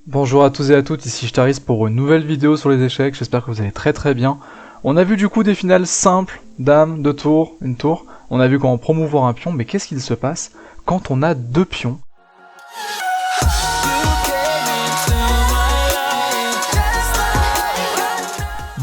Bonjour à tous et à toutes, ici Shtaris pour une nouvelle vidéo sur les échecs, j'espère que vous allez très bien. On a vu du coup des finales simples, dame, deux tours, une tour. On a vu comment promouvoir un pion, mais qu'est-ce qu'il se passe quand on a deux pions?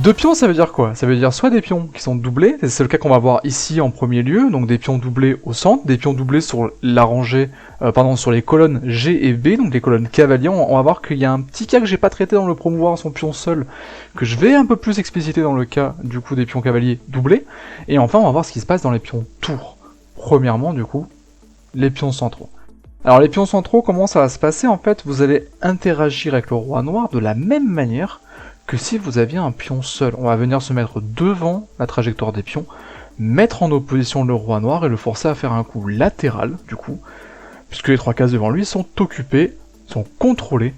Deux pions, ça veut dire quoi? Ça veut dire soit des pions qui sont doublés, c'est le cas qu'on va voir ici en premier lieu, donc des pions doublés au centre, des pions doublés sur la rangée, sur les colonnes G et B, donc les colonnes cavaliers. On va voir qu'il y a un petit cas que j'ai pas traité dans le promouvoir son pion seul, que je vais un peu plus expliciter dans le cas du coup des pions cavaliers doublés. Et enfin, on va voir ce qui se passe dans les pions tours. Premièrement, du coup, les pions centraux. Alors les pions centraux, comment ça va se passer? En fait, vous allez interagir avec le roi noir de la même manière que si vous aviez un pion seul. On va venir se mettre devant la trajectoire des pions, mettre en opposition le roi noir et le forcer à faire un coup latéral, du coup, puisque les trois cases devant lui sont occupées, sont contrôlées,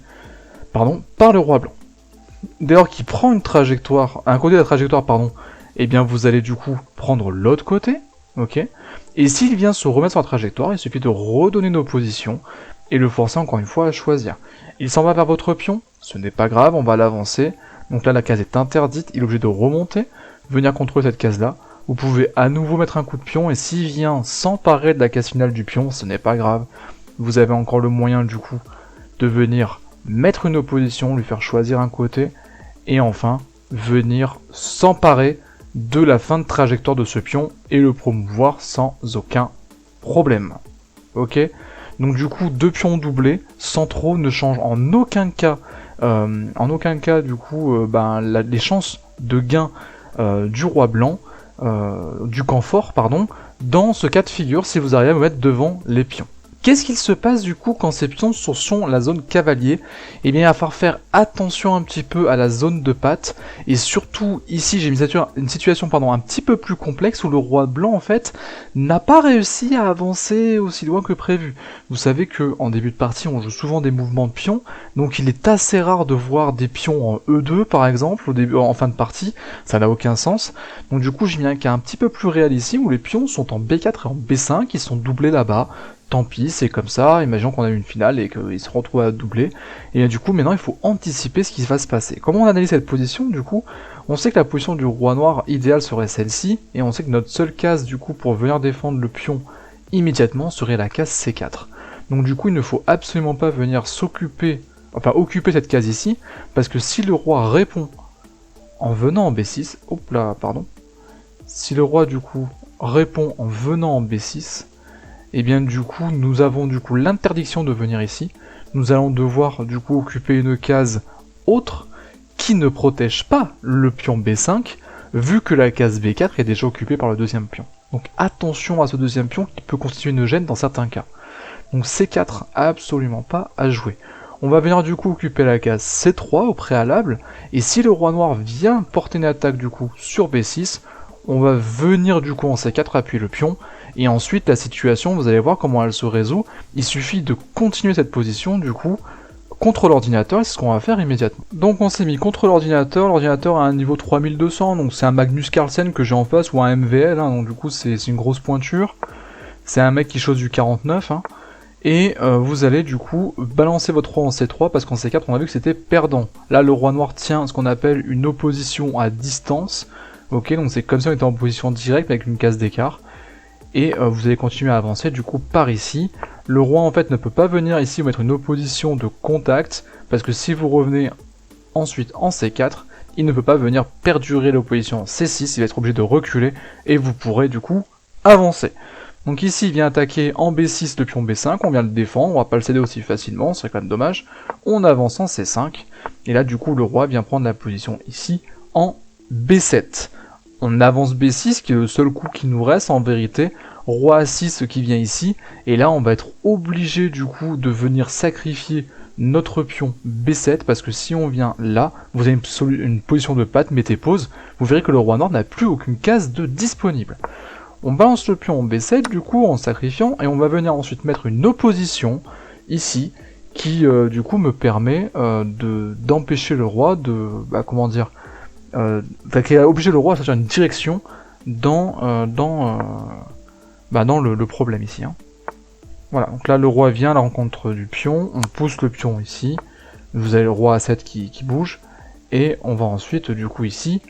par le roi blanc. Dès lors qu'il prend une trajectoire, un côté de la trajectoire, eh bien vous allez du coup prendre l'autre côté, ok. Et s'il vient se remettre sur la trajectoire, il suffit de redonner une opposition et le forcer encore une fois à choisir. Il s'en va vers votre pion, ce n'est pas grave, on va l'avancer. Donc là, la case est interdite, il est obligé de remonter, venir contrôler cette case-là. Vous pouvez à nouveau mettre un coup de pion, et s'il vient s'emparer de la case finale du pion, ce n'est pas grave. Vous avez encore le moyen, du coup, de venir mettre une opposition, lui faire choisir un côté, et enfin, venir s'emparer de la fin de trajectoire de ce pion, et le promouvoir sans aucun problème. Ok? Donc du coup, deux pions doublés, centraux, ne changent en aucun cas les chances de gain du roi blanc, du camp fort, dans ce cas de figure, si vous arrivez à vous mettre devant les pions. Qu'est-ce qu'il se passe du coup quand ces pions sont sur la zone cavalier? Eh bien, il va falloir faire attention un petit peu à la zone de patte, et surtout ici j'ai une situation un petit peu plus complexe où le roi blanc en fait n'a pas réussi à avancer aussi loin que prévu. Vous savez que en début de partie on joue souvent des mouvements de pions, donc il est assez rare de voir des pions en E2 par exemple en fin de partie, ça n'a aucun sens. Donc du coup j'ai mis un cas un petit peu plus réel ici où les pions sont en B4 et en B5, ils sont doublés là-bas. Tant pis, c'est comme ça, imaginons qu'on a eu une finale et qu'il se retrouve à doubler. Et bien, du coup, maintenant, il faut anticiper ce qui va se passer. Comment on analyse cette position, du coup? On sait que la position du roi noir idéale serait celle-ci, et on sait que notre seule case, du coup, pour venir défendre le pion immédiatement, serait la case C4. Donc, du coup, il ne faut absolument pas venir occuper cette case ici, parce que si le roi répond en venant en B6, si le roi, du coup, répond en venant en B6, et bien du coup nous avons l'interdiction de venir ici, nous allons devoir du coup occuper une case autre qui ne protège pas le pion B5, vu que la case B4 est déjà occupée par le deuxième pion. Donc attention à ce deuxième pion qui peut constituer une gêne dans certains cas. Donc C4 absolument pas à jouer. On va venir du coup occuper la case C3 au préalable, et si le roi noir vient porter une attaque du coup sur B6, on va venir du coup en C4 appuyer le pion, et ensuite la situation, vous allez voir comment elle se résout, il suffit de continuer cette position du coup contre l'ordinateur, et c'est ce qu'on va faire immédiatement. Donc on s'est mis contre l'ordinateur a un niveau 3200, donc c'est un Magnus Carlsen que j'ai en face, ou un MVL, donc du coup c'est une grosse pointure, c'est un mec qui chose du 49, et vous allez du coup balancer votre roi en C3, parce qu'en C4 on a vu que c'était perdant. Là le roi noir tient ce qu'on appelle une opposition à distance, ok, donc c'est comme si on était en position directe avec une case d'écart. Et vous allez continuer à avancer du coup par ici. Le roi en fait ne peut pas venir ici vous mettre une opposition de contact, parce que si vous revenez ensuite en C4, il ne peut pas venir perdurer l'opposition en C6, il va être obligé de reculer, et vous pourrez du coup avancer. Donc ici il vient attaquer en B6 le pion B5, on vient le défendre, on va pas le céder aussi facilement, c'est quand même dommage. On avance en C5, et là du coup le roi vient prendre la position ici en B7. On avance B6, qui est le seul coup qui nous reste en vérité, roi A6 qui vient ici, et là on va être obligé du coup de venir sacrifier notre pion B7, parce que si on vient là, vous avez une position de patte, mettez pause, vous verrez que le roi noir n'a plus aucune case de disponible. On balance le pion en B7 du coup en sacrifiant, et on va venir ensuite mettre une opposition ici, qui du coup me permet d'empêcher le roi de, qui a obligé le roi à sortir une direction dans le problème ici. Voilà, donc là le roi vient à la rencontre du pion, on pousse le pion ici, Vous avez le roi A7 qui bouge, et on va ensuite du coup ici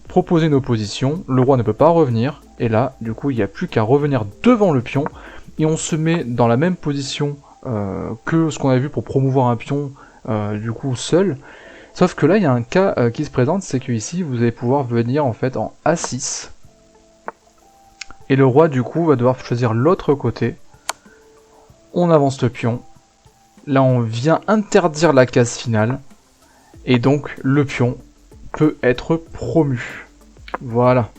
proposer une opposition, le roi ne peut pas revenir, et là du coup il n'y a plus qu'à revenir devant le pion, et on se met dans la même position que ce qu'on avait vu pour promouvoir un pion du coup seul, sauf que là il y a un cas qui se présente, c'est que ici vous allez pouvoir venir en fait en A6, et le roi du coup va devoir choisir l'autre côté, on avance le pion, là on vient interdire la case finale, et donc le pion peut être promu. Voilà.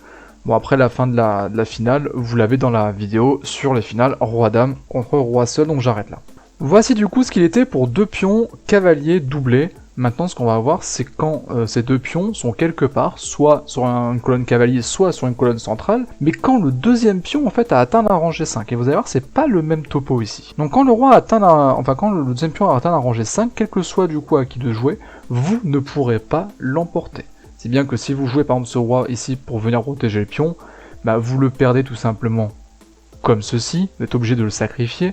Bon, après la fin de la finale, vous l'avez dans la vidéo sur les finales roi-dame contre roi seul, donc j'arrête là. Voici du coup ce qu'il était pour deux pions cavaliers doublés. Maintenant ce qu'on va voir, c'est quand ces deux pions sont quelque part, soit sur une colonne cavalier, soit sur une colonne centrale, mais quand le deuxième pion en fait a atteint la rangée 5. Et vous allez voir, c'est pas le même topo ici. Donc quand le roi a atteint quand le deuxième pion a atteint la rangée 5, quel que soit du coup à qui de jouer, vous ne pourrez pas l'emporter. C'est bien que si vous jouez par exemple ce roi ici pour venir protéger le pion, bah vous le perdez tout simplement comme ceci, vous êtes obligé de le sacrifier,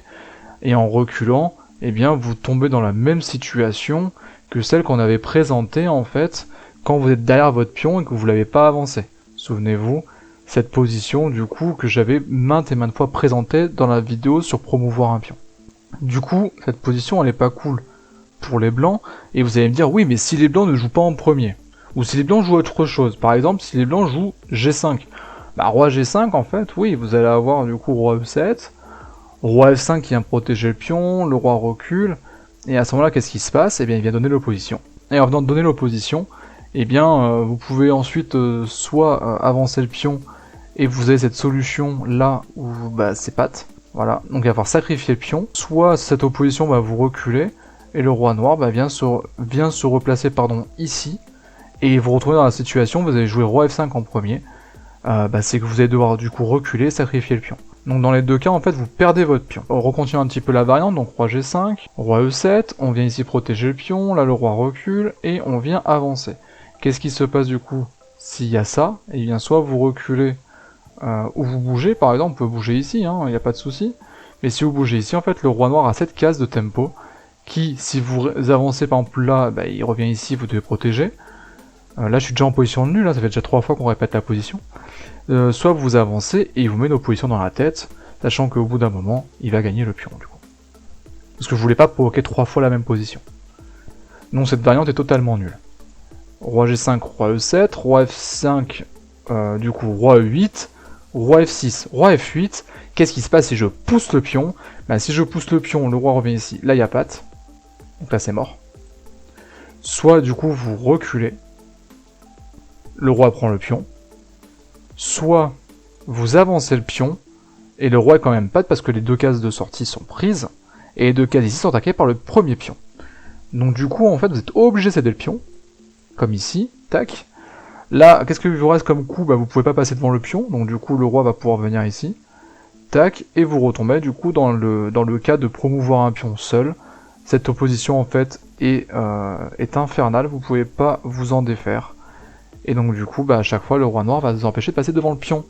et en reculant, eh bien vous tombez dans la même situation que celle qu'on avait présentée en fait quand vous êtes derrière votre pion et que vous l'avez pas avancé. Souvenez-vous, cette position du coup que j'avais maintes et maintes fois présentée dans la vidéo sur promouvoir un pion. Du coup, cette position elle est pas cool pour les blancs, et vous allez me dire oui mais si les blancs ne jouent pas en premier, ou si les blancs jouent autre chose, par exemple si les blancs jouent G5, bah roi G5 en fait, oui vous allez avoir du coup roi E7, roi F5 qui vient protéger le pion, le roi recule, et à ce moment-là, qu'est-ce qui se passe? Eh bien, il vient donner l'opposition. Et en venant de donner l'opposition, eh bien, vous pouvez ensuite soit avancer le pion, et vous avez cette solution là où bah, c'est patte. Voilà, donc il va falloir sacrifier le pion. Soit cette opposition va vous reculer, et le roi noir bah, vient se replacer ici, et vous retrouvez dans la situation, vous allez jouer roi F5 en premier, bah, c'est que vous allez devoir du coup reculer, sacrifier le pion. Donc dans les deux cas, en fait, vous perdez votre pion. On recontinue un petit peu la variante, donc roi G5, roi E7, on vient ici protéger le pion, là le roi recule, et on vient avancer. Qu'est-ce qui se passe du coup s'il y a ça? Eh bien soit vous reculez, ou vous bougez, par exemple, vous pouvez bouger ici, il n'y a pas de souci. Mais si vous bougez ici, en fait, le roi noir a cette case de tempo, qui, si vous avancez par exemple là, bah, il revient ici, vous devez protéger. Là je suis déjà en position de nul, là, ça fait déjà 3 fois qu'on répète la position. Soit vous avancez et il vous met une opposition dans la tête, sachant qu'au bout d'un moment, il va gagner le pion du coup. Parce que je voulais pas provoquer 3 fois la même position. Donc cette variante est totalement nulle. Roi G5, roi E7, roi F5, du coup roi E8, roi F6, roi F8. Qu'est-ce qui se passe si je pousse le pion? Bah, si je pousse le pion, le roi revient ici, là il y a patte. Donc là c'est mort. Soit du coup vous reculez, le roi prend le pion. Soit vous avancez le pion, et le roi est quand même patte parce que les deux cases de sortie sont prises, et les deux cases ici sont attaquées par le premier pion. Donc du coup, en fait, vous êtes obligé de céder le pion, comme ici, tac. Là, qu'est-ce que vous reste comme coup? Bah vous pouvez pas passer devant le pion, donc du coup le roi va pouvoir venir ici, tac, et vous retombez du coup dans le cas de promouvoir un pion seul. Cette opposition en fait est infernale, vous pouvez pas vous en défaire. Et donc du coup, bah, à chaque fois, le roi noir va vous empêcher de passer devant le pion.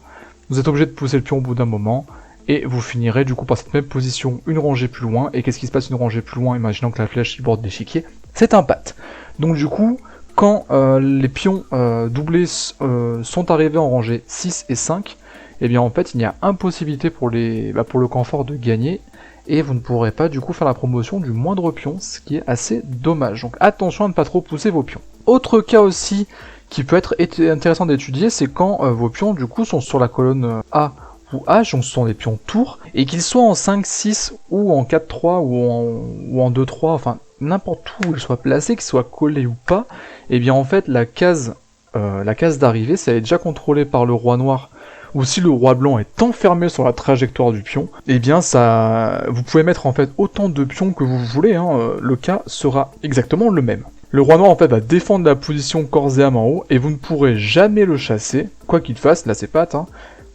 Vous êtes obligé de pousser le pion au bout d'un moment, et vous finirez du coup par cette même position une rangée plus loin. Et qu'est-ce qui se passe une rangée plus loin? Imaginons que la flèche borde l'échiquier, c'est un patte. Donc du coup, quand les pions doublés sont arrivés en rangée 6 et 5, eh bien en fait, il y a impossibilité pour le camp fort de gagner, et vous ne pourrez pas du coup faire la promotion du moindre pion, ce qui est assez dommage. Donc attention à ne pas trop pousser vos pions. Autre cas aussi qui peut être intéressant d'étudier, c'est quand vos pions du coup sont sur la colonne A ou H, donc ce sont des pions tours, et qu'ils soient en 5-6 ou en 4-3 ou en 2-3, enfin n'importe où ils soient placés, qu'ils soient collés ou pas, et bien en fait la case d'arrivée, ça est déjà contrôlée par le roi noir, ou si le roi blanc est enfermé sur la trajectoire du pion, et bien ça, vous pouvez mettre en fait autant de pions que vous voulez, le cas sera exactement le même. Le roi noir en fait va défendre la position corps et âme en haut, et vous ne pourrez jamais le chasser, quoi qu'il fasse, là c'est patte,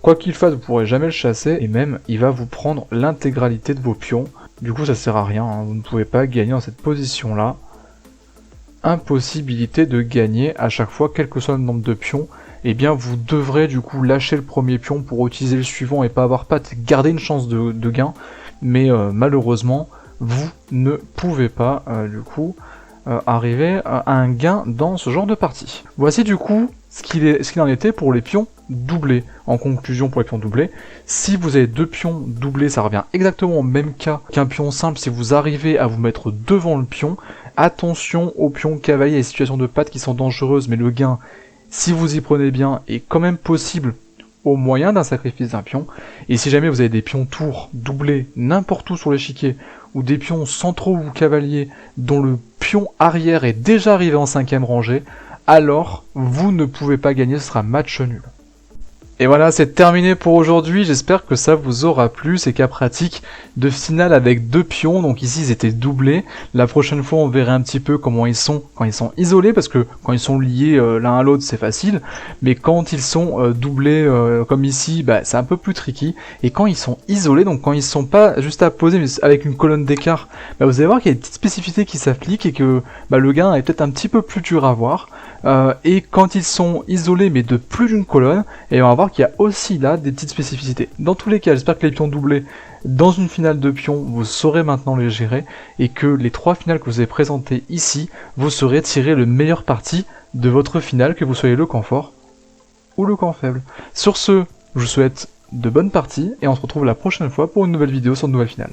quoi qu'il fasse vous pourrez jamais le chasser, et même il va vous prendre l'intégralité de vos pions, du coup ça sert à rien, vous ne pouvez pas gagner dans cette position là. Impossibilité de gagner à chaque fois, quel que soit le nombre de pions, et bien vous devrez du coup lâcher le premier pion pour utiliser le suivant et pas avoir patte, garder une chance de gain, mais malheureusement vous ne pouvez pas du coup arriver à un gain dans ce genre de partie. Voici du coup ce qu'il en était pour les pions doublés. En conclusion, pour les pions doublés, si vous avez 2 pions doublés, ça revient exactement au même cas qu'un pion simple si vous arrivez à vous mettre devant le pion. Attention aux pions cavaliers et les situations de pattes qui sont dangereuses, mais le gain, si vous y prenez bien, est quand même possible au moyen d'un sacrifice d'un pion. Et si jamais vous avez des pions tours doublés n'importe où sur l'échiquier, ou des pions centraux ou cavaliers dont le pion arrière est déjà arrivé en 5ème rangée, alors vous ne pouvez pas gagner, ce sera match nul. Et voilà, c'est terminé pour aujourd'hui, j'espère que ça vous aura plu, ces cas pratiques de finale avec 2 pions, donc ici ils étaient doublés. La prochaine fois on verra un petit peu comment ils sont quand ils sont isolés, parce que quand ils sont liés l'un à l'autre c'est facile, mais quand ils sont doublés comme ici, bah, c'est un peu plus tricky. Et quand ils sont isolés, donc quand ils sont pas juste à poser mais avec une colonne d'écart, bah, vous allez voir qu'il y a des petites spécificités qui s'appliquent et que bah, le gain est peut-être un petit peu plus dur à voir. Et quand ils sont isolés mais de plus d'une colonne, et on va voir qu'il y a aussi là des petites spécificités. Dans tous les cas, j'espère que les pions doublés dans une finale de pions, vous saurez maintenant les gérer, et que les 3 finales que je vous ai présentées ici, vous saurez tirer le meilleur parti de votre finale, que vous soyez le camp fort ou le camp faible. Sur ce, je vous souhaite de bonnes parties, et on se retrouve la prochaine fois pour une nouvelle vidéo sur une nouvelle finale.